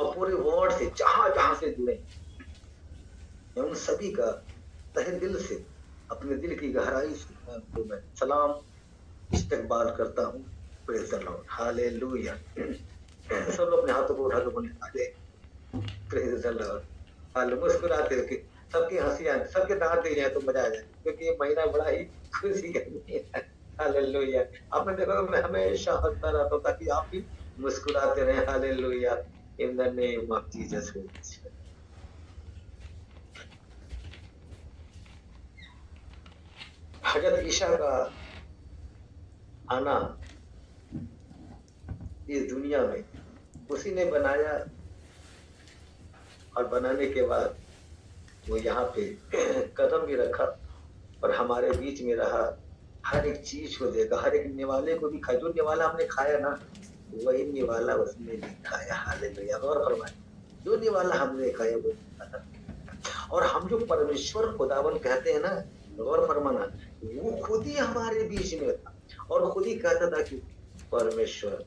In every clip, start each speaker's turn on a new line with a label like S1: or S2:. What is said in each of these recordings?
S1: और पूरे वर्ल्ड से जहां जहां से जुड़े, मैं उन सभी का तहे दिल से, अपने दिल की गहराई से मैं उनको मैं सलाम इस्तकबाल करता हूँ। Praise the Lord, hallelujah. सब लोग अपने हाथों को उठा के बोले हाले, प्रेज़ द लॉर्ड, हाले, मुस्कुराते रहे, सबकी हंसी आए, सबके दांत दे जाए तो मजा आ जाए, क्योंकि ये महीना बड़ा ही खुशी का महीना है। हालेलुया। आपने देखा होगा मैं हमेशा हंसता रहता हूँ ताकि आप भी मुस्कुराते रहें। Hallelujah, in the name of Jesus Christ. हजरत ईसा का आना इस दुनिया में उसी ने बनाया, और बनाने के बाद वो यहाँ पे कदम भी रखा और हमारे बीच में रहा। हर एक चीज को देखा, हर एक निवाले को भी खाया, जो निवाला हमने खाया ना वही निवाला उसने भी खाया। हालेलुया। गौर फरमाए, जो निवाला हमने खाया वो निवाला, और हम जो परमेश्वर खुदावन कहते हैं ना, गौर फरमाना, वो खुद ही हमारे बीच में था और खुद ही कहता था कि परमेश्वर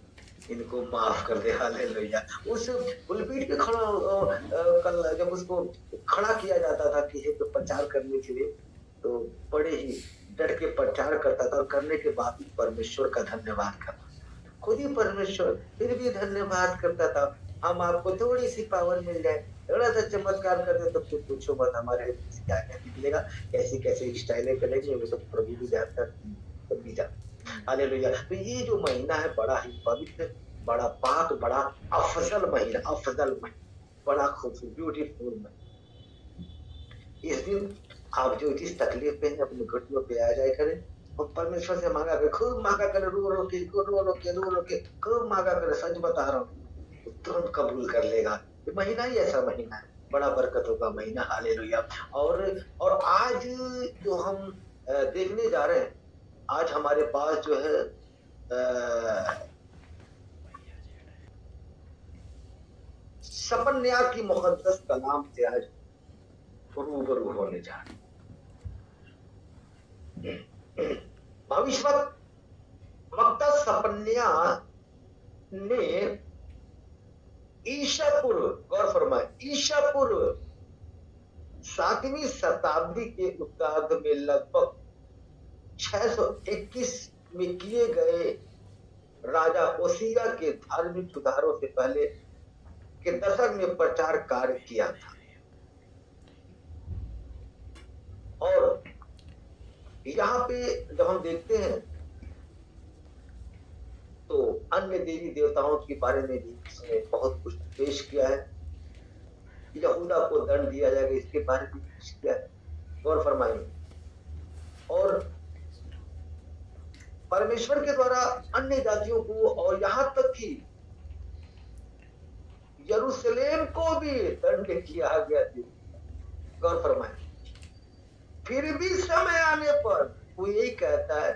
S1: इनको माफ कर दे। हालेलुया। उस पुलपीठ पे खड़ा कल जब उसको खड़ा किया जाता था कि एक प्रचार करने के लिए, तो बड़े ही डट के प्रचार करता था और करने के बाद भी परमेश्वर का धन्यवाद करता, खुद ही परमेश्वर फिर भी धन्यवाद करता था। हम आपको थोड़ी सी पावर मिल जाए, थोड़ा सा चमत्कार कर दे तो फिर पूछो मत हमारे क्या क्या निकलेगा, कैसी कैसी स्टाइलें करेंगे, वो तो प्रभु भी जानता है, सब भी जानता। हालेलुया। तो ये जो महीना है बड़ा ही पवित्र, बड़ा पाक, बड़ा अफजल महीना, अफजल महीना, बड़ा खूबसूरत, ब्यूटीफुल महीना। इस दिन आप जो जिस तकलीफ में हैं अपने घुटनों पे आ जाए करें और परमेश्वर से मांगा करे, खूब मांगा करे, रो रो के, खूब मांगा करे। सच बता रहा हूँ, वो तुरंत कबूल कर लेगा। ये महीना ही ऐसा महीना है, बड़ा बरकतों का महीना। हालेलुया। और आज जो हम देखने जा रहे हैं, आज हमारे पास जो है सपन्या की मुकद्दस कलाम से आज रूबरू होने जा रहे हैं। भविष्य वक्ता सपन्या ने ईसा पूर्व, गौर फरमाए, ईसा पूर्व 7वीं शताब्दी के उत्तरार्ध में लगभग 621 में किए गए राजा ओसिया के धार्मिक सुधारों से पहले के दशक में प्रचार कार्य किया था। और यहाँ पे जब हम देखते हैं तो अन्य देवी देवताओं के बारे में भी इसने बहुत कुछ पेश किया है। यहूदा को दंड दिया जाएगा, इसके बारे में पेश किया है, गौर फरमाएंगे। और परमेश्वर के द्वारा अन्य जातियों को और यहाँ तक कि यरूशलेम को भी दंड किया गया, गौर फरमाए। फिर भी समय आने पर वो यही कहता है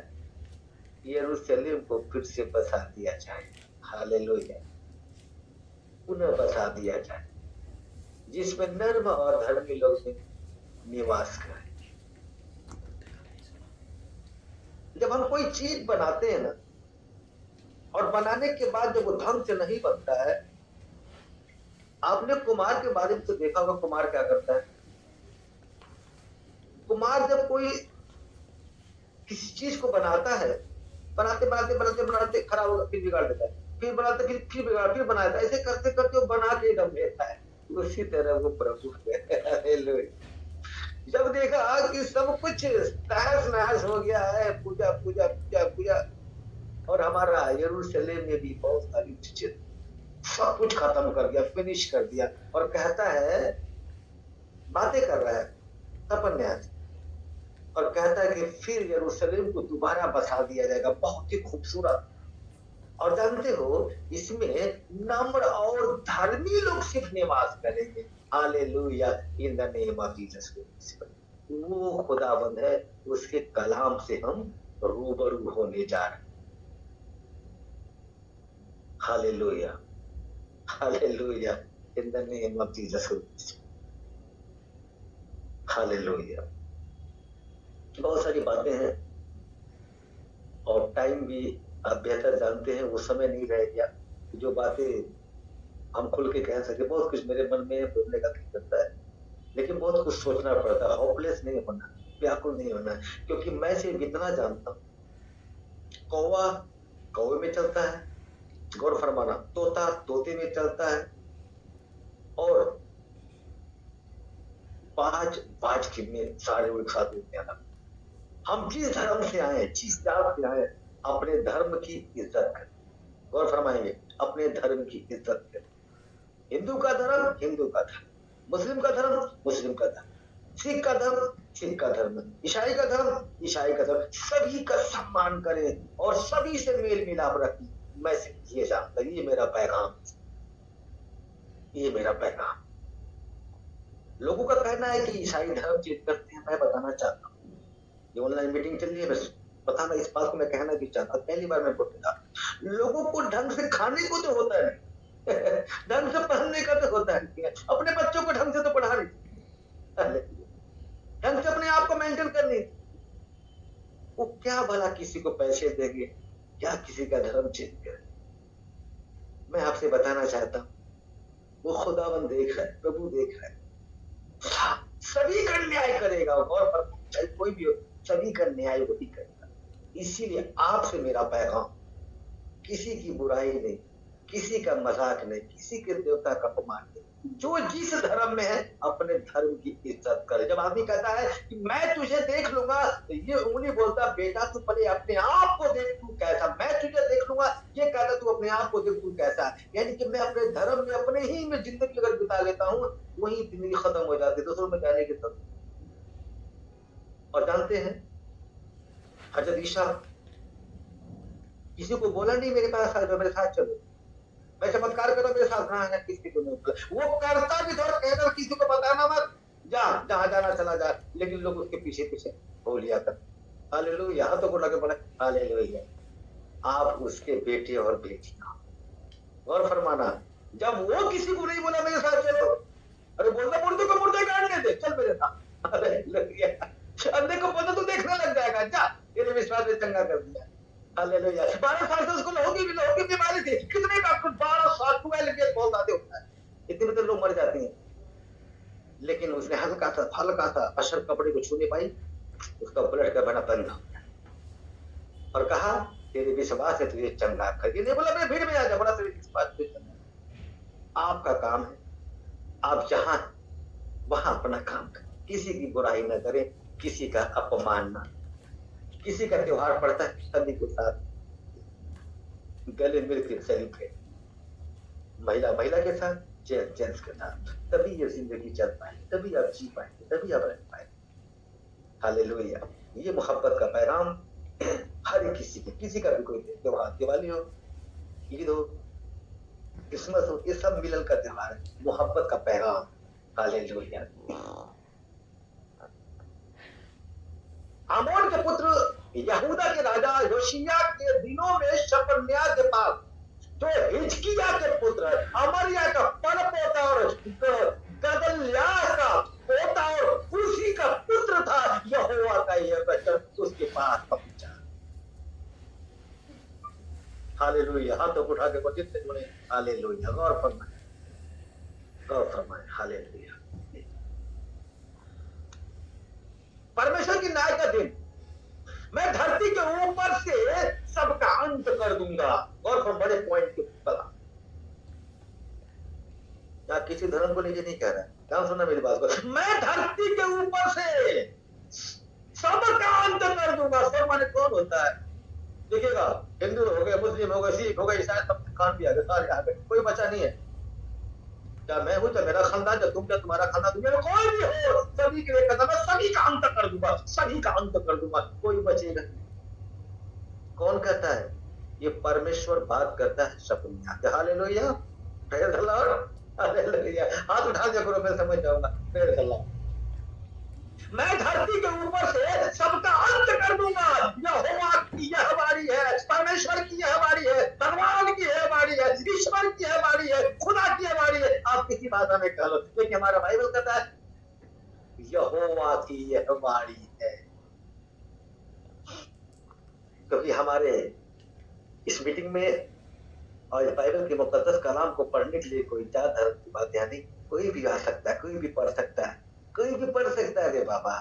S1: यरूशलेम को फिर से बसा दिया जाए। हालेलुया। पुनः बसा दिया जाए, जिसमें नर्म और धर्मी लोग निवास करें। जब हम कोई चीज बनाते हैं ना, और बनाने के बाद जब वो ढंग से नहीं बनता है, आपने कुम्हार के बारे में तो देखा होगा, कुम्हार क्या करता है। कुम्हार जब कोई किसी चीज को बनाता है, बनाते बनाते बनाते बनाते खराब होगा, फिर बिगाड़ देता है, फिर बनाते फिर बिगाड़, फिर बनाता है, ऐसे करते करते वो बना के दम लेता है। उसी तरह वो प्रभु है। जब देखा कि सब कुछ तहस नहस हो गया है, पूजा पूजा पूजा पूजा, और हमारा यरूशलेम में भी बहुत सारी चीजें सब कुछ खत्म कर दिया, फिनिश कर दिया, और कहता है, बातें कर रहा है तपन्या, और कहता है कि फिर यरूशलेम को दोबारा बसा दिया जाएगा, बहुत ही खूबसूरत। और जानते हो इसमें नम्र और धर्मी लोग सिर्फ निवास करेंगे। Hallelujah, in the name of Jesus Christ. वो खुदाबंद है, उसके कलाम से हम रूबरू होने जा रहे हैं। Hallelujah, hallelujah, in the name of Jesus Christ. Hallelujah. बहुत सारी बातें हैं और टाइम भी आप बेहतर जानते हैं, वो समय नहीं रह गया। जो बातें हम खुल के कह सके, बहुत कुछ मेरे मन में बोलने का दिल करता है, लेकिन बहुत कुछ सोचना पड़ता है। होपलेस नहीं होना, व्याकुल नहीं होना, क्योंकि मैं सिर्फ इतना जानता हूँ, कौवा कौवे में चलता है, गौर फरमाना, तोता तोते में चलता है, और बाज के में सारे एक साथ उठते हैं। हम जिस धर्म से आए, जिस जात से आए, अपने धर्म की इज्जत करें। गौर फरमाएंगे, अपने धर्म की इज्जत करें। हिंदू का धर्म हिंदू का धर्म, मुस्लिम का धर्म मुस्लिम का धर्म, सिख का धर्म सिख का धर्म, ईसाई का धर्म ईसाई का धर्म, सभी का सम्मान करें और सभी से मेल मिलाप रखें। मैं ये जानता, ये मेरा पैगाम, ये मेरा पैगाम। लोगों का कहना है कि ईसाई धर्म चेंज करते हैं, मैं बताना चाहता हूँ, ये ऑनलाइन मीटिंग चल रही है, बस बताना, इस बात को मैं कहना भी चाहता, पहली बार मैं बोल रहा, लोगों को ढंग से खाने को तो होता है ढंग से पढ़ने का तो होता है, अपने बच्चों को ढंग से तो पढ़ा नहीं, ढंग से अपने आप को मेंटेन करनी, वो क्या भला किसी को पैसे देंगे, क्या किसी का धर्म चेंज करें। मैं आपसे बताना चाहता हूँ, वो खुदावन देख रहा है, प्रभु देख रहा है, सभी का न्याय करेगा, और चाहे कोई भी हो, सभी का न्याय वही करेगा। इसीलिए आपसे मेरा पैगाम, किसी की बुराई नहीं, किसी का मजाक नहीं, किसी के देवता का अपमान नहीं, जो जिस धर्म में है अपने धर्म की इज्जत करे। जब आदमी कहता है कि मैं तुझे देख लूंगा, तो ये उंगली बोलता, बेटा तू पहले अपने आप को देख, तू कैसा, मैं तुझे देख लूंगा, ये कहता तू अपने आप को देख, तू कैसा। यानी कि मैं अपने धर्म में, अपने ही में जिंदगी अगर बिता लेता हूँ, वही जिंदगी खत्म हो जाती है, दूसरों में जाने की तब। और जानते हैं, हजरत ईसा किसी को बोला नहीं मेरे पास मेरे साथ चलो, मैं चमत्कार करो मेरे साथ, हाँ किसी को नहीं बोला, वो करता भी था, कहता किसी को बताना मत, जा जहां जाना चला जा, लेकिन लोग उसके पीछे पीछे हो लिया कर। हालेलुया, यहाँ तो बोला के बोला हालेलुया, आप उसके बेटे और बेटियां। और फरमाना, जब वो किसी को नहीं बोला मेरे साथ चलो, अरे बोलता मुर्दे को मुर्दे काटने दे, चल मेरे साथ, हालेलुया, अंधे को बोलता तू देखने लग जाएगा, जा, तेरे विश्वास में चंगा कर दिया। हालेलुया, 12 साल से उसको लहू की बीमारी थी, कितने डॉक्टर 12 साल 12 ईयर बहुत आते होता है, इतने में लोग मर जाते हैं, लेकिन उसने हल्का सा अशर कपड़े को छूने पाई, उसका ब्लड का बना बंद हो गया, और कहा तेरे विश्वास है तुझे चंगा कर दिया। नहीं बोला मैं भीड़ में आ जा, बोला तेरे विश्वास से चंगा। आपका काम है, आप जहां वहां अपना काम करें, किसी की बुराई न करें, किसी का अपमान न, किसी का त्योहार पड़ता है सभी के साथ गले मिलकर सेलिब्रेट, महिला महिला के साथ, जेंट्स जेंट्स के साथ, तभी ये जिंदगी चल पाएगी, तभी आप जी पाएंगे, तभी आप रह पाएंगे। हालेलुया, ये मोहब्बत का पैगाम हर किसी का भी कोई त्योहार, दिवाली हो, ईद हो, क्रिसमस हो, ये सब मिलन का त्योहार है, मोहब्बत का पैगाम। हालेलुया। आमोन के पुत्र यहूदा के राजा योशिया के दिनों में शपन्याह के पास, जो हिजकिया के पुत्र, अमरिया का परपोता और गदल्याह का पोता और उसी का पुत्र था, यहोवा का यह वचन उसके पास पहुंचा। हालेलुया, हाथों को उठा के को जितने जुड़े, हालेलुया, गौर फरमाए, गौर फरमाए, हालेलुया। परमेश्वर की न्याय का दिन, मैं धरती के ऊपर से सबका अंत कर दूंगा। और फिर बड़े पॉइंट के बता, या किसी धर्म को नीचे नहीं कह रहा है, ध्यान सुनना मेरी बात को, मैं धरती के ऊपर से सबका अंत कर दूंगा। सब माने कौन होता है, देखिएगा, हिंदू हो गए, मुस्लिम हो गए, सिख हो गए, ईसाई, सब कान भी आ गए, सारे आ गए, कोई बचा नहीं है। क्या मैं हूं, क्या मेरा खानदान, क्या तुम, क्या तुम्हारा खानदान, दुनिया में कोई भी हो, सभी के लिए मैं सभी का अंत कर दूंगा, सभी का अंत कर दूंगा, कोई बचेगा। कौन कहता है ये? परमेश्वर बात करता है सपने। Hallelujah, praise the Lord, hallelujah, हाथ उठा दिया करो, मैं समझ जाऊंगा, प्रेज द लॉर्ड। मैं धरती के ऊपर से सबका अंत कर दूंगा। यहोवा की यह वाणी है, परमेश्वर की यह वाणी है, भगवान की यह वाणी है, ईश्वर की यह वाणी है, खुदा की यह वाणी है। आप किसी भाषा में कह लो, लेकिन हमारा बाइबल कहता है यहोवा की यह वाणी है। क्योंकि हमारे इस मीटिंग में और इस बाइबल के मुकद्दस कलाम को पढ़ने के लिए कोई जात धर्म की बात यहाँ नहीं, कोई भी आ सकता है, कोई भी पढ़ सकता है, कोई भी पढ़ सकता है रे बाबा।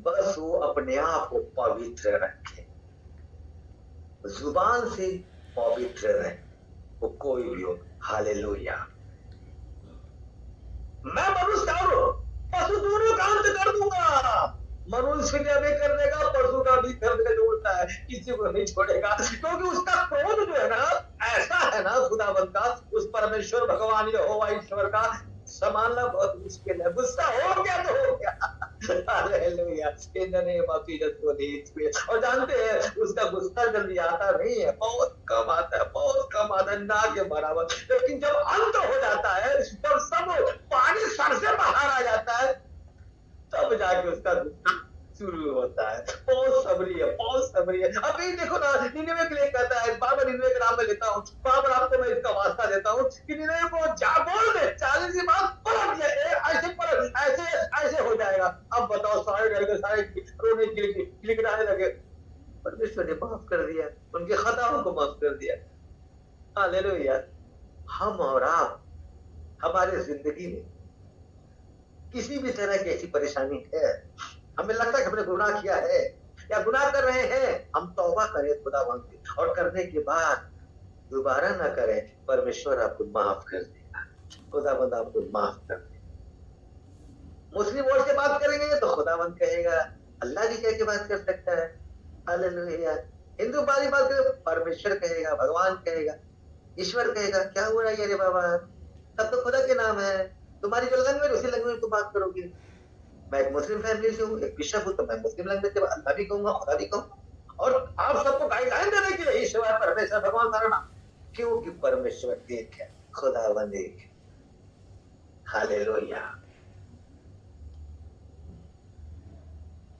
S1: बस वो अपने आप को पवित्र रखे, जुबान से पवित्र रहे, वो कोई भी हो। हालेलुया। मैं मनुष्य और पशु दोनों का अंत कर दूंगा। मनुष्य का भी कर देगा, पशु का भी कर देगा, जो उल्टा है किसी को नहीं छोड़ेगा, क्योंकि उसका क्रोध जो है ना ऐसा है ना खुदावंत का, उस परमेश्वर भगवान यहोवा ईश्वर का संभालना बहुत मुश्किल है। गुस्सा हो गया तो हो गया। Hallelujah. In the name of Jesus. और जानते हैं उसका गुस्सा जल्दी आता नहीं है, बहुत कम आता है, बहुत कम आता है, ना के बराबर। लेकिन जब अंत हो जाता है, जब सब पानी सर से बाहर आ जाता है, तब जाके उसका गुस्सा शुरू होता है। बहुत सबरी है, बहुत सबरी है। अभी देखो ना, निन्वे के लिए कहता है, बाबा निन्वे के नाम में लेता हूँ, बाबा आपको मैं इसका वास्ता देता हूँ कि निन्वे को जा बोल दे, 40 की बात पलट जाए, ऐसे पलट, ऐसे ऐसे हो जाएगा। अब बताओ, सारे घर के सारे रोने गिड़गिड़ाने लगे। परमेश्वर ने माफ कर दिया, उनके खताओं को माफ कर दिया। हालेलुया। हम और आप, हमारे जिंदगी में किसी भी तरह की ऐसी परेशानी है, हमें लगता है कि हमने गुनाह किया है या गुनाह कर रहे हैं, हम तौबा करें खुदावंद से, और करने के बाद दोबारा ना करें, परमेश्वर आपको माफ कर देगा, खुदावंद आपको माफ कर देगा। मुस्लिम वर्ड से बात करेंगे तो खुदावंद कहेगा, अल्लाह जी कह के बात कर सकता है। हालेलुया। हिंदू वाली बात करें, परमेश्वर कहेगा, भगवान कहेगा, ईश्वर कहेगा। क्या हो रहा है ये बाबा, सब तो खुदा के नाम है, तुम्हारी जो लैंग्वेज उसी लैंग्वेज को बात करोगे। मैं एक मुस्लिम फैमिली से हूँ, एक बिशप हूँ, तो मैं मुस्लिम लैंग्वेज से अल्लाह भी कहूंगा, खुदा भी कहूंगा, और आप सबको गाइडलाइन देने के लिए ईश्वर, परमेश्वर, भगवान सारा नाम, क्योंकि परमेश्वर एक है, खुदावंद एक है। हालेलुया।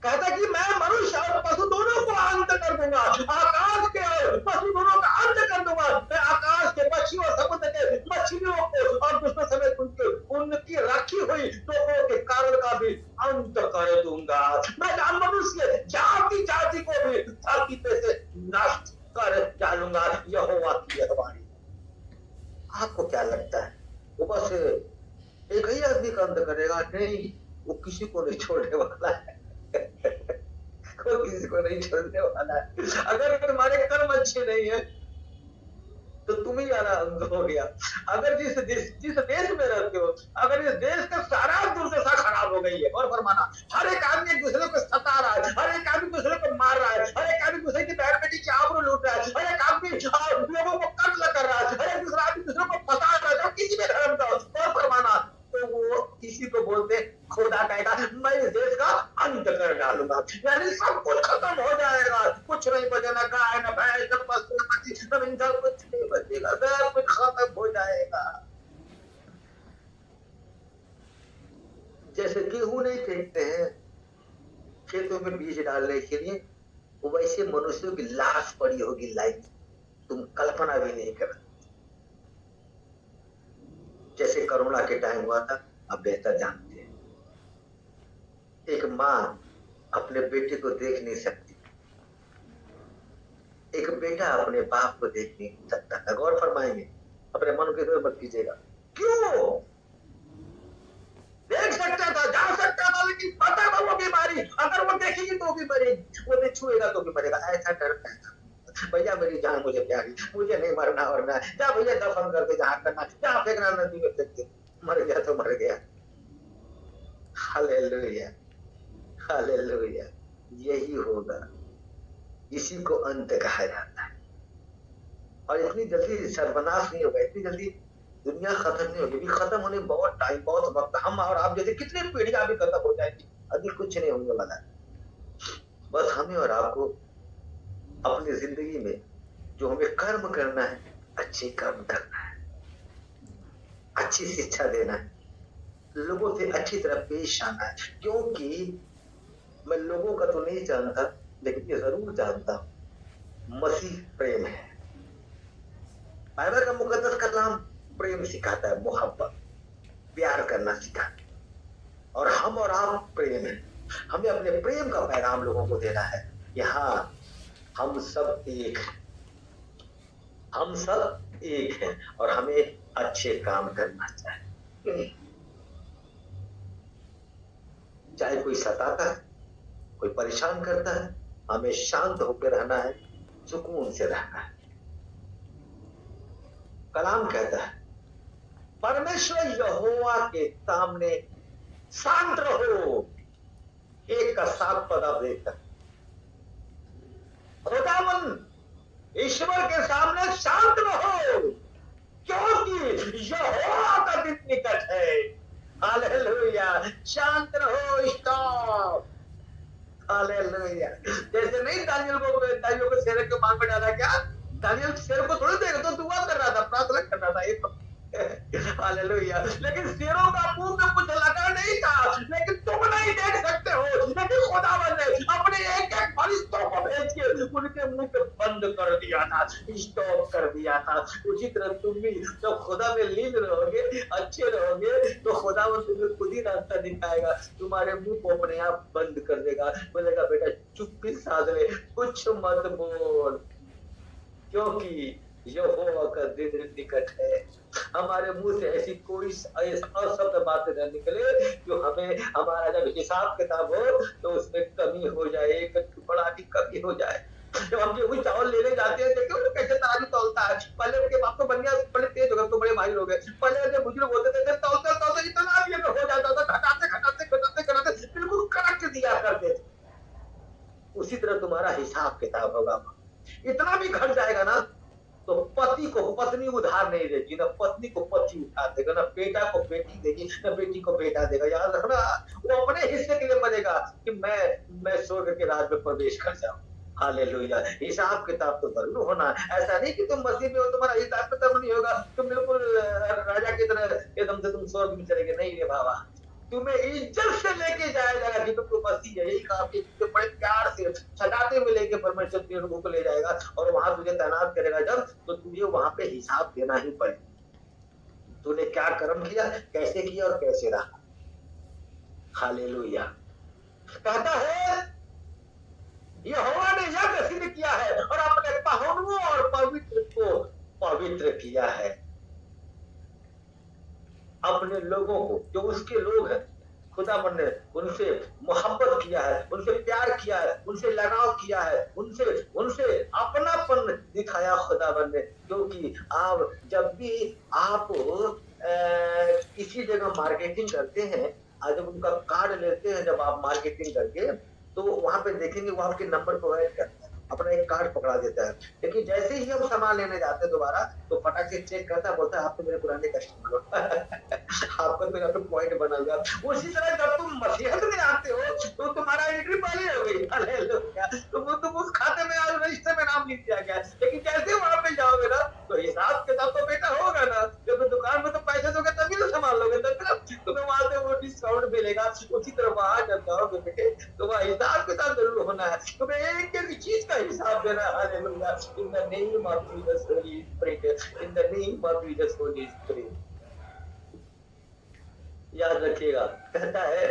S1: कहता कि मैं मनुष्य और पशु दोनों को अंत कर दूंगा, आकाश के और पशु दोनों का अंत कर दूंगा। मैं आकाश के पक्षी और समुद्र के मछलियों को और दुष्टों समेत उनकी रखी हुई टोकों के कारण का भी अंत कर दूंगा। मैं मनुष्य जाति जाति को भी धरती पे से नष्ट कर डालूंगा। यहोवा की यह वाणी। आपको क्या लगता है वो बस एक ही आदमी का अंत करेगा? नहीं, वो किसी को नहीं छोड़ने वाला है। वो किसी को नहीं छोड़ने वाला है। अगर तुम्हारे कर्म अच्छे नहीं है तो तुम ही वाला अंत हो गया। अगर जिस देश में रहते हो, अगर इस देश का सारा दुर्दशा खराब हो गई है, और फरमाना हर एक आदमी एक दूसरे को सता रहा है, हर एक आदमी दूसरे को मार रहा है, हर एक आदमी दूसरे की बहन बेटी की आबरू लूट रहा है, हर एक आदमी लोगों को कत्ल कर रहा है, हर एक दूसरा आदमी दूसरे को फंसा रहा है, किसी भी धर्म का, और फरमाना तो वो किसी को बोलते खुदा कहेगा मैं इस देश का अंत कर डालूंगा, यानी सब कुछ खत्म हो जाएगा, कुछ नहीं बचेगा, गाय न भैंस न पशु न पक्षी सब इंसान, कुछ नहीं बचेगा, सब कुछ खत्म हो जाएगा। जैसे गेहूं नहीं फेंकते हैं खेतों में बीज डालने के लिए, वैसे मनुष्यों की लाश पड़ी होगी लाइन, तुम कल्पना भी नहीं कर। जैसे कोरोना के टाइम हुआ था, अब बेहतर जानते हैं, एक माँ अपने बेटे को देख नहीं सकती, एक बेटा अपने बाप को देख नहीं सकता था। गौर फरमाएंगे, अपने मन के अंदर मत कीजिएगा, क्यों? देख सकता था, जा सकता था, लेकिन पता था वो बीमारी, अगर वो देखेगी तो भी मरेगी, वो नहीं छुएगा तो भी मरेगा, ऐसा डरता है। भैया मेरी जान मुझे प्यारी, मुझे नहीं मरना वरना, जा भैया दफन कर दे, जहां करना, जहां फेंकना नदी में फेंक दे, मर गया तो मर गया। Hallelujah, hallelujah. यही होगा, इसी को अंत कहा जाता है। और इतनी जल्दी सर्वनाश नहीं होगा, इतनी जल्दी दुनिया खत्म नहीं होगी, खत्म होने बहुत टाइम, बहुत वक्त, हम और आप जैसे कितने पीढ़ियां भी खत्म हो जाएगी, अभी कुछ नहीं होने वाला। बस हमें और आपको अपनी जिंदगी में जो हमें कर्म करना है, अच्छे कर्म करना है, अच्छी शिक्षा देना है, लोगों से अच्छी तरह पेश आना है। क्योंकि मैं लोगों का तो नहीं जानता, लेकिन ये जरूर जानता हूं, मसीह प्रेम है। बाइबल का मुकद्दस कलाम प्रेम सिखाता है, मोहब्बत, प्यार करना सिखाता है, और हम और आप प्रेम है। हमें अपने प्रेम का पैगाम लोगों को देना है। यहाँ हम सब एक, हम सब एक है और हमें अच्छे काम करना चाहिए। चाहे कोई सताता है, कोई परेशान करता है, हमें शांत होकर रहना है, सुकून से रहना है। कलाम कहता है परमेश्वर यहोवा के सामने शांत रहो। एक का 7 पद आप देख सकते। खुदावन ईश्वर के सामने शांत रहो क्योंकि यहोवा का दिन निकट है। हालेलुया। शांत रहो, स्टॉप। हालेलुया। जैसे नहीं दानियल को शेर के मांग में डाला क्या? दानियल शेर को थोड़ी देर तो दुआ कर रहा था, प्रार्थना कर रहा था। एक हालेलुया। लेकिन शेरों का मुंह में कुछ लगा नहीं था, लेकिन तुम नहीं देख सकते हो, लेकिन खुदावन ने अपने एक एक फरिश्तों को भेज के उनके मुंह को बंद कर दिया था, स्टॉप कर दिया था। उसी तरह तुम भी जब खुदा में लीन रहोगे, अच्छे रहोगे, तो खुदावन तुम्हें खुद ही रास्ता दिखाएगा, तुम्हारे मुंह को अपने आप बंद कर देगा, बोलेगा बेटा चुप्पी साध ले, कुछ मत बोल, क्योंकि यहोवा का दिन निकट है। हमारे मुंह से ऐसी कोई अशब्द बातें न निकले जो हमें, हमारा जब हिसाब किताब हो तो उसमें कमी हो जाए, एक टुकड़ा की कमी हो जाए। जब हम गेहूं चावल लेने जाते हैं, देखो वो कैसे तराजू तौलता है। पहले उनके बाप तो बनिया बड़े तेज हो गए, तो बड़े माहिर हो गए। पहले के बुजुर्ग होते थे, तौलते तौलते इतना भी हो जाता था, घटाते घटाते घटाते घटाते बिल्कुल करेक्ट दिया करते थे। उसी तरह तुम्हारा हिसाब किताब होगा। इतना भी घट जाएगा ना तो पति को पत्नी उधार नहीं देगी, ना पत्नी को पति उधार देगा, ना बेटा को बेटी देगी, ना बेटी को बेटा देगा। याद रखना, वो अपने हिस्से के लिए मरेगा कि मैं स्वर्ग के राज में प्रवेश कर जाऊं। हालेलुया। हिसाब किताब तो जरूर होना है। ऐसा नहीं कि तुम मसीह में हो, तुम्हारा हिसाब किताब नहीं होगा, तुम बिल्कुल राजा की तरह एकदम से तुम स्वर्ग में चले गए। नहीं रे बाबा, तुम्हें इज्जत से लेके जाया जाएगा कि तुमको मसीह है, यही कहा कि बड़े प्यार से सजाते में लेके परमेश्वर तेरे को ले जाएगा और वहां तुझे तैनात करेगा जब, तो तुझे वहां पे हिसाब देना ही पड़ेगा। तूने क्या कर्म किया, कैसे किया और कैसे रहा। हालेलुया। कहता है यहोवा ने यह सिद्ध किया है और अपने पाहुनों और पवित्र को पवित्र किया है। अपने लोगों को जो उसके लोग हैं, खुदावन ने उनसे मोहब्बत किया है, उनसे प्यार किया है, उनसे लगाव किया है, उनसे उनसे अपनापन दिखाया खुदावन ने। क्योंकि आप जब भी आप किसी जगह मार्केटिंग करते हैं, जब उनका कार्ड लेते हैं, जब आप मार्केटिंग करके, तो वहां पे देखेंगे वो आपके नंबर प्रोवाइड करता है, अपना एक कार्ड पकड़ा देता है। लेकिन जैसे ही हम सामान लेने जाते हैं दोबारा, तो फटाक से चेक करता है, बोलता है आप तो मेरे पुराने कस्टमर हो आपका तो यहाँ पे पॉइंट बना हुआ। उसी तरह जब तुम मसीहत में आते हो तो तुम्हारा एंट्री पहले हो गई। हालेलुया। तुम उस खाते में आज रजिस्टर में नाम लिख दिया गया। लेकिन जैसे वहां पे जाओगे ना, तो हिसाब किताब तो बेटा होगा ना, जब दुकान में तो पैसे दोगे तभी तो सामान लोगे, तब तुम्हें वहां से वो डिस्काउंट मिलेगा। उसी तरह वहां जब जाओगे बेटे, तो वहां हिसाब किताब जरूर होना है, तुम्हें एक एक चीज का हिसाब देना है। Hallelujah. In the name of Jesus Holy spirit, in the name of Jesus Holy spirit. याद रखिएगा, कहता है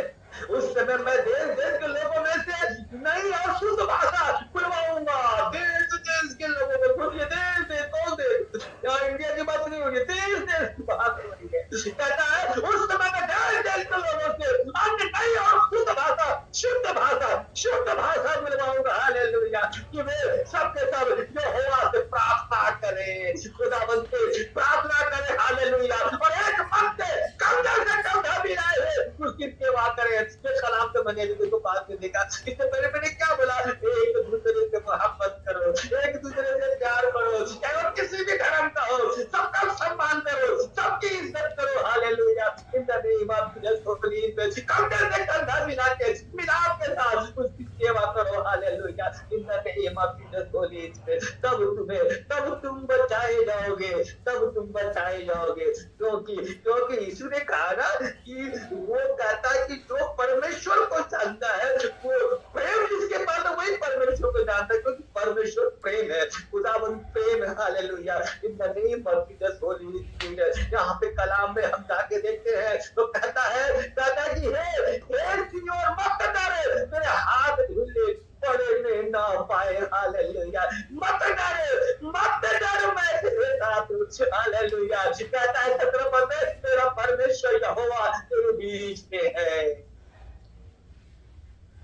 S1: उस समय मैं देश देश के लोगों में से नई और शुद्ध भाषा बुलवाऊंगा। देश देश के लोगों को सुनिए, देश देश कौन देश, यहाँ इंडिया की बात नहीं हो रही, देश देश की बात हो रही है। कहता है उस समय मैं देश देश के लोगों से अन्य नई और शुद्ध भाषा बुलवाऊंगा। हालेलुया। कि वे सबके सब यहोवा से प्रार्थना करें, खुदावंद से प्रार्थना करें। हालेलुया। और एक मन से कंधा से कंधा मिलाए उसकी सेवा करें। ये कलाम तो मैंने देखो बाद में देखा, इससे पहले मैंने क्या बोला, एक दूसरे से मोहब्बत करो, एक दूसरे से प्यार करो, चाहे किसी भी धर्म का हो, सबका सम्मान करो, सबकी इज्जत करो। Hallelujah. In the name of Jesus Holy spirit, कंधे से कंधा मिला के मिलाप के साथ उसकी सेवा करो। Hallelujah. In the name of Jesus Holy spirit, तब तुम बचाए जाओगे, तब तुम बचाए जाओगे। क्योंकि यीशु ने कहा ना कि वो कहता है कि जो परमेश्वर को जानता है, वो प्रेम जिसके पास है वही परमेश्वर को जानता है, क्योंकि परमेश्वर प्रेम है, खुदावंद प्रेम है। Hallelujah. In the name of Jesus Holy spirit. यहाँ पे कलाम में हम जाके देखते हैं तो कहता कि हे सियोन मत डरे, तेरे हाथ ढीले पड़ने ना पाए। हालेलुया। मत डर, मैं तेरे साथ हूँ। हालेलुया। कहता है 17 पद में, तेरा परमेश्वर यहोवा तेरे बीच में है।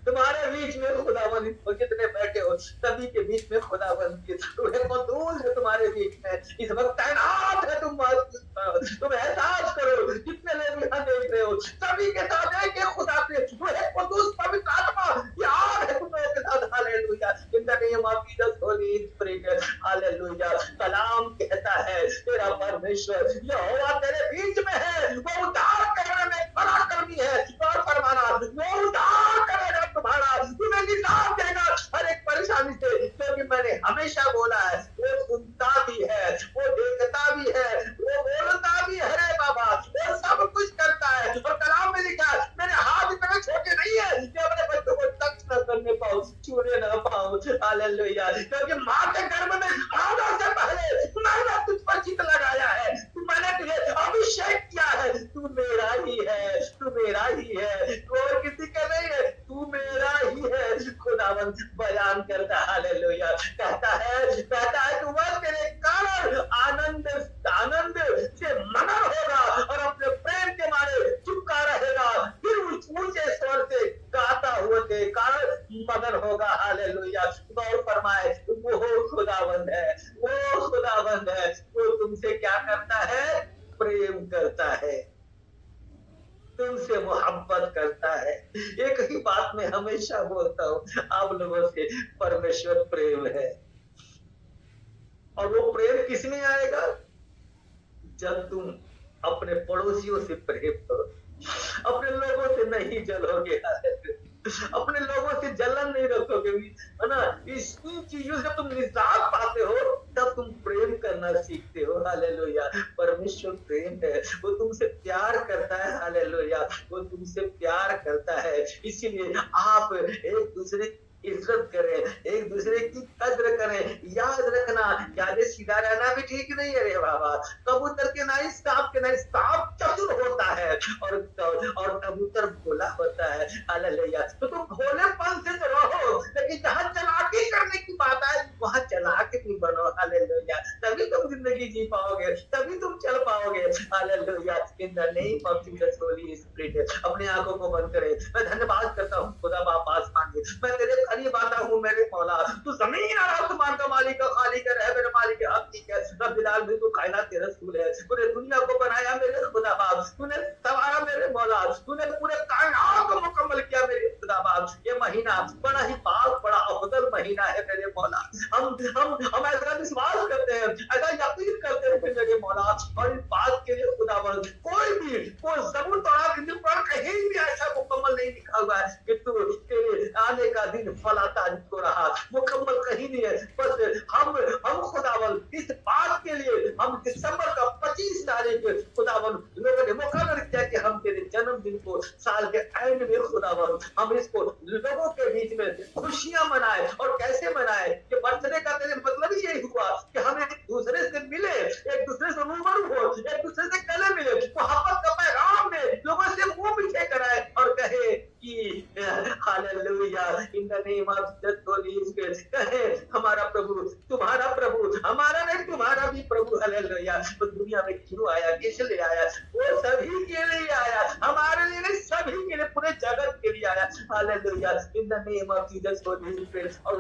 S1: तुम्हारे बीच में खुदावन, कितने बैठे हो सभी के बीच में खुदावन की रूह कुद्दूस है तुम्हारे बीच में, इस वक्त तैनात है। तुम एहसास करो, जितने लोग यहाँ देख रहे हो सभी के साथ एक खुदा से रूह कुद्दूस पवित्र आत्मा यार है तुम लोगों के साथ। Hallelujah. In the name of Jesus Holy Spirit. Hallelujah. कलाम कहता है तेरा परमेश्वर यहोवा तेरे बीच में है, वो उद्धार करने में बड़ा कर्मी है। और फरमाना वो उद्धार करेगा तुम्हारा, तुम्हें निजात देगा हर एक परेशानी से, क्योंकि मैंने हमेशा बोला है वो सुनता भी है, वो देखता भी है, वो बोलता भी है रे बाबा, वो सब कुछ करता है। और कलाम में लिखा है मेरे हाथ इतने छोटे नहीं है कि अपने बच्चों को टच न करने पाऊं, छूने न पाऊं। हालेलुया। क्योंकि मां के गर्भ में आने से पहले मैंने तुझ पर चित लगाया है, मैंने तुझे अभिषेक किया है, तू मेरा ही है, तू मेरा ही है, और किसी का नहीं है, तू मेरा ही है। खुदावन बयान करता है। हालेलुया। कहता है तू वह तेरे कारण आनंद आनंद से मगन होगा और अपने प्रेम के मारे चुपका रहेगा, फिर ऊंचे स्वर से गाता हुआ तेरे कारण मगन होगा। हालेलुया। गौर फरमाए वो खुदावंद है, वो खुदावंद है, वो तुमसे क्या करता है? प्रेम करता है, तुमसे मोहब्बत करता है। एक ही बात मैं हमेशा बोलता हूँ आप लोगों से, परमेश्वर प्रेम है। और वो प्रेम किस में आएगा? जब तुम अपने पड़ोसियों से प्रेम करो, अपने लोगों से नहीं जलोगे, अपने लोगों से जलन नहीं रखोगे, है ना। इन चीजों से तुम निजात पाते हो, तब तुम प्रेम करना सीखते हो। हालेलुया। परमेश्वर प्रेम है, वो तुमसे प्यार करता है। हालेलुया। वो तुमसे प्यार करता है, इसीलिए आप एक दूसरे की इज्जत करें, एक दूसरे की कद्र करें। याद रखना, यादें सीधा रहना भी ठीक नहीं है रे बाबा। कबूतर के नहीं, सांप के नहीं, सांप चतुर होता है और कबूतर भोला होता है। हालेलुया। तो तुम भोलेपन से तो रहो, लेकिन जहां चालाकी करने की बात है वहां चालाक भी बनो। हालेलुया। तभी तुम जिंदगी जी पाओगे, तभी तुम चल पाओगे। Hallelujah. In the name of Jesus Holy spirit. अपनी आंखों को बंद करें। मैं धन्यवाद करता हूँ खुदा बाप आसमान के, मैं तेरे करीब आता हूँ मेरे मौला। तू जमीन और आसमान का मालिक, खालिक है, मेरे मालिक हकीक है। रब्बिल आलमीन, तू कायनात के रसूल है। तूने दुनिया को बनाया मेरे खुदा बाप, तूने सवारा मेरे मौला, तूने पूरे कायनात को मुकम्मल किया मेरे खुदा बाप। ये महीना बड़ा ही पाक, बड़ा अफजल महीना है मेरे मौला। हम ऐसा विश्वास करते हैं, ऐसा यकीन करते हैं मेरे मौला। और इस बात के लिए खुदावंद कोई ज़बूर तौरात इंजील कुरान कहीं भी ऐसा मुकम्मल नहीं लिखा हुआ है कि तू तेरे आने का दिन फला तारीख को रहा, मुकम्मल कहीं नहीं है। बस हम खुदावंद इस बात के लिए हम दिसंबर का 25 तारीख खुदावंद लोगों ने मुकर्रर किया कि हम तेरे जन्मदिन को साल के एंड में खुदावंद हम इसको लोगों के बीच में खुशियां मनाए। और कैसे मनाए कि बर्थडे का तेरे मतलब ही यही हुआ कि हम एक दूसरे से मिले, एक दूसरे से रूबरू हो, एक दूसरे से गले मिले, मोहब्बत का पैगाम दे, लोगों से मुंह मीठे कराए और कहे कि hallelujah, in the name of Jesus Holy spirit. कहे हमारा प्रभु, तुम्हारा प्रभु, हमारा नहीं तुम्हारा भी प्रभु। हालेलुया। तो दुनिया में क्यों आया, किस लिए आया? वो सभी के लिए आया, हमारे लिए नहीं, सभी के लिए, पूरे जगत के लिए आया। Hallelujah. In the name of Jesus Holy spirit. और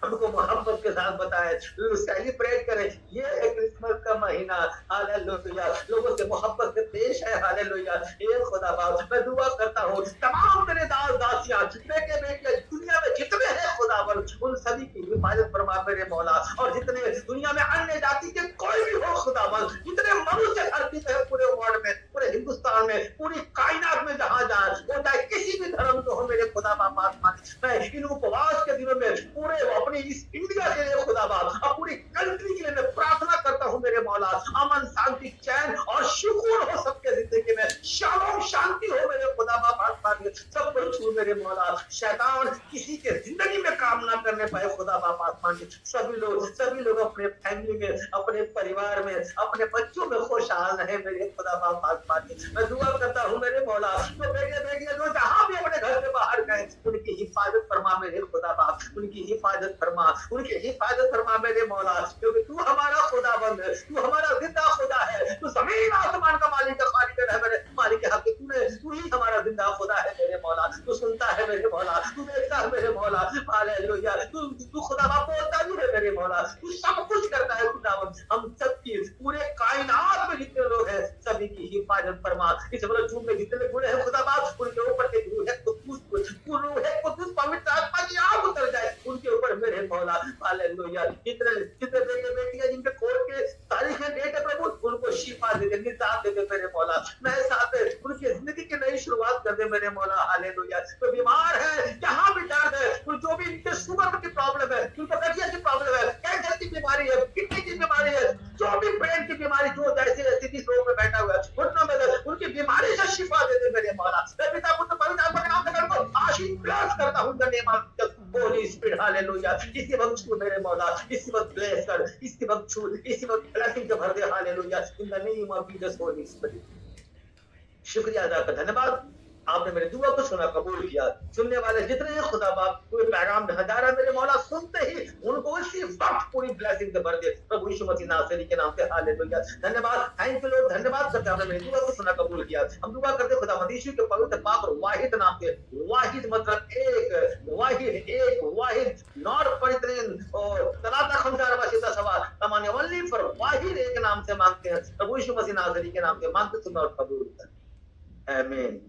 S1: उनको मोहब्बत के साथ बताए, सेलिब्रेट करें। ये है क्रिसमस का महीना। हालेलुया। लोगों से मोहब्बत से पेश है। हालेलुया। ये खुदा बाप, मैं दुआ करता हूँ तमाम तेरे दास दासियां, बेटे बेटियां दुनिया में जितने हैं खुदावन, उन सभी की हिफाजत फरमा मेरे मौला। और जितने दुनिया में अन्य जाति के कोई भी हो खुदावन, जितने मनुष्य धरती पे पूरे वर्ल्ड में, पूरे हिंदुस्तान में, पूरी कायनात में जहां जाए, वो चाहे किसी भी धर्म को हो मेरे खुदा बाप आसमान, मैं इन उपवास के दिनों में पूरे अपनी इस इंडिया के लिए खुदा बाप, और पूरी कंट्री के लिए मैं प्रार्थना करता हूँ मेरे मौला। अमन, शांति, चैन और सुकून हो सबके जिंदगी में, शालोम, शांति हो मेरे खुदा बाप आसमान में, सब कुछ हो मेरे मौला। शैतान किसी के जिंदगी में काम ना करने पाए खुदा बाप आसमान के। सभी लोग अपने फैमिली में, अपने परिवार में, अपने बच्चों में खुशहाल रहे मेरे खुदा बाप आसमान के। मैं दुआ करता हूँ मेरे मौला, तो बेटे बेटियां जो जहां भी अपने घर से बाहर गए, उनके उनकी हिफाजत फरमा मेरे खुदा बाप, उनकी हिफाजत फरमा, उनकी हिफाजत फरमा मेरे मौला, क्योंकि तू हमारा खुदाबंद है, तू हमारा जिंदा खुदा है, तू जमीन आसमान का मालिक है, खालिक है, मेरे मालिक है, तू ही हमारा जिंदा खुदा है मेरे मौला, तू सुनता है मेरे मौला, तू देखता है मेरे मौला, हालेलुया, तू खुदा बाप बोलता भी है मेरे मौला, तू सब कुछ करता है खुदावंद, हम सबकी पूरे कायनात में जितने लोग हैं सभी की हिफाजत फरमा, इस वजह में जितने गुण है खुदा बाप उनके ऊपर के रूह है कुदूस पवित्र आत्मा की आग उतर जाए उनके ऊपर मेरे मौला, हालेलुया, जितने जितने बेटे बेटियां जिनके कोर्ट के तारीखें डेट है प्रभु उनको शिफा दे दे, निजात दे दे मेरे मौला, नए साथ उनकी जिंदगी की नई शुरुआत कर दे मेरे मौला, हालेलुया, तो बीमार है जहां भी दर्द है, जो भी इनके शुगर की प्रॉब्लम है, उनको कब्जियत की प्रॉब्लम है, कैंसर की बीमारी है, किडनी की बीमारी है, जो भी ब्रेन की बीमारी जो जैसे स्थिति रोग में बैठा हुआ है घुटनों में दर्द, उनकी बीमारी से शिफा दे दे मेरे मौला, मैं पिता पुत्र पवित्र आत्मा के नाम से करको आशीर्वाद करता हूं इन the name of Jesus, Holy Spirit, hallelujah, इसी वक्त छू मेरे मौला, इसी वक्त ब्लेस कर, इसी वक्त छू, इसी वक्त ब्लेसिंग से भर दे, hallelujah, in the name of Jesus, Holy Spirit. शुक्रिया अदा कर, धन्यवाद, आपने मेरी दुआ को सुना, कबूल किया, सुनने वाले जितने हैं खुदा बाप कोई पैगाम हजारा मेरे मौला सुनते ही उनको उसी वक्त पूरी ब्लेसिंग से भर दे, प्रभु यीशु मसीह नासरी के नाम से, हालेलुया, धन्यवाद, थैंक यू लॉर्ड, धन्यवाद करते आपने मेरी दुआ को सुना, कबूल किया, हम दुआ करते खुदा यीशु के पवित्र पाक और वाहिद नाम से, वाहिद मतलब एक वाहिद, नॉट परित्रीन और तलाता खंजार वाशिता सवाल तमाने ओनली फॉर वाहिद एक नाम से मांगते हैं, प्रभु यीशु मसीह नासरी के नाम से मांगते सुना और कबूल कर, आमीन।